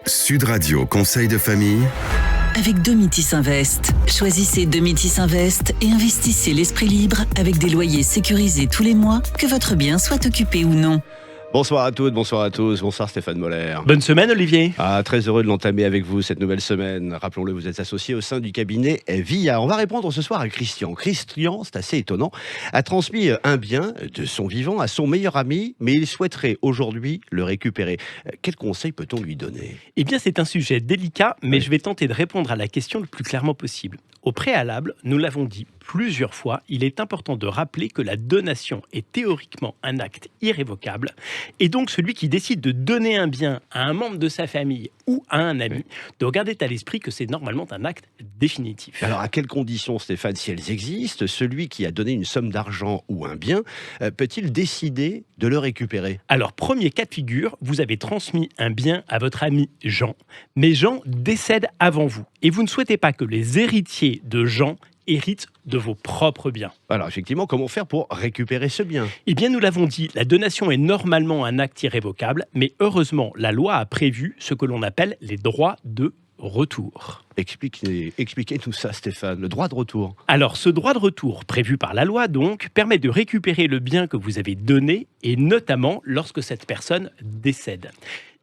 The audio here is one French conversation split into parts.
Sud Radio Conseil de famille. Avec Domitis Invest. Choisissez Domitis Invest et investissez l'esprit libre avec des loyers sécurisés tous les mois, que votre bien soit occupé ou non. Bonsoir à toutes, bonsoir à tous, bonsoir Stéphane Moller. Bonne semaine Olivier. Très heureux de l'entamer avec vous cette nouvelle semaine. Rappelons-le, vous êtes associé au sein du cabinet Via. On va répondre ce soir à Christian. Christian, c'est assez étonnant, a transmis un bien de son vivant à son meilleur ami, mais il souhaiterait aujourd'hui le récupérer. Quel conseil peut-on lui donner ? Eh bien c'est un sujet délicat, mais je vais tenter de répondre à la question le plus clairement possible. Au préalable, nous l'avons dit plusieurs fois, il est important de rappeler que la donation est théoriquement un acte irrévocable. Et donc, celui qui décide de donner un bien à un membre de sa famille ou à un ami doit garder à l'esprit que c'est normalement un acte définitif. Alors, à quelles conditions, Stéphane, si elles existent, celui qui a donné une somme d'argent ou un bien peut-il décider de le récupérer ? Alors, premier cas de figure, vous avez transmis un bien à votre ami Jean, mais Jean décède avant vous. Et vous ne souhaitez pas que les héritiers de Jean héritent de vos propres biens. Alors effectivement, comment faire pour récupérer ce bien ? Eh bien, nous l'avons dit, la donation est normalement un acte irrévocable, mais heureusement, la loi a prévu ce que l'on appelle les droits de retour. Expliquez tout ça, Stéphane, le droit de retour. Alors, ce droit de retour, prévu par la loi donc, permet de récupérer le bien que vous avez donné, et notamment lorsque cette personne décède.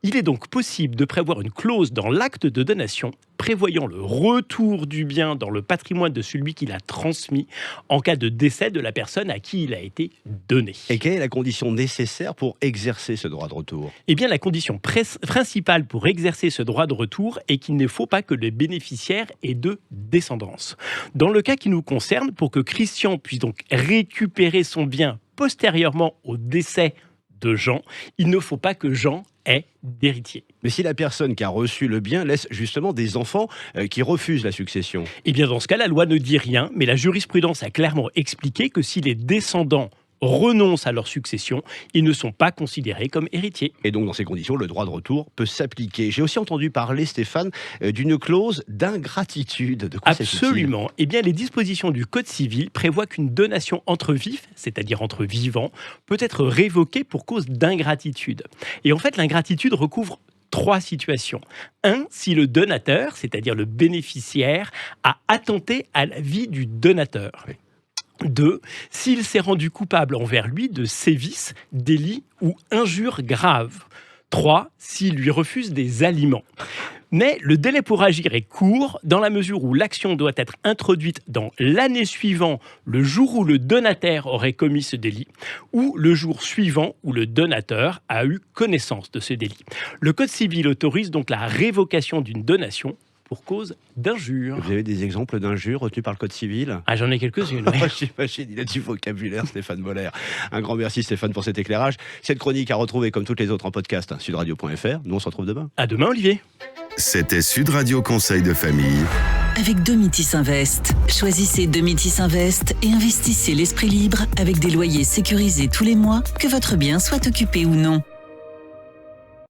Il est donc possible de prévoir une clause dans l'acte de donation prévoyant le retour du bien dans le patrimoine de celui qui l'a transmis en cas de décès de la personne à qui il a été donné. Et quelle est la condition nécessaire pour exercer ce droit de retour ? Eh bien, la condition principale pour exercer ce droit de retour est qu'il ne faut pas que le bénéficiaire ait de descendance. Dans le cas qui nous concerne, pour que Christian puisse donc récupérer son bien postérieurement au décès de Jean, il ne faut pas que Jean ait d'héritier. Mais si la personne qui a reçu le bien laisse justement des enfants qui refusent la succession ? Eh bien, dans ce cas, la loi ne dit rien, mais la jurisprudence a clairement expliqué que si les descendants renoncent à leur succession, ils ne sont pas considérés comme héritiers. Et donc, dans ces conditions, le droit de retour peut s'appliquer. J'ai aussi entendu parler, Stéphane, d'une clause d'ingratitude. De quoi s'agit-il ? Absolument. Eh bien, les dispositions du Code civil prévoient qu'une donation entre vifs, c'est-à-dire entre vivants, peut être révoquée pour cause d'ingratitude. Et en fait, l'ingratitude recouvre 3 situations. 1, si le donateur, c'est-à-dire le bénéficiaire, a attenté à la vie du donateur. Oui. 2, s'il s'est rendu coupable envers lui de sévices, délits ou injures graves. 3, s'il lui refuse des aliments. Mais le délai pour agir est court dans la mesure où l'action doit être introduite dans l'année suivant le jour où le donataire aurait commis ce délit ou le jour suivant où le donateur a eu connaissance de ce délit. Le Code civil autorise donc la révocation d'une donation pour cause d'injure. Vous avez des exemples d'injures retenues par le Code civil ? J'en ai quelques-unes. Oui. J'imagine, il a du vocabulaire, Stéphane Moller. Un grand merci, Stéphane, pour cet éclairage. Cette chronique à retrouver, comme toutes les autres, en podcast, sudradio.fr. Nous, on se retrouve demain. À demain, Olivier. C'était Sud Radio Conseil de famille. Avec Domitis Invest. Choisissez Domitis Invest et investissez l'esprit libre avec des loyers sécurisés tous les mois, que votre bien soit occupé ou non.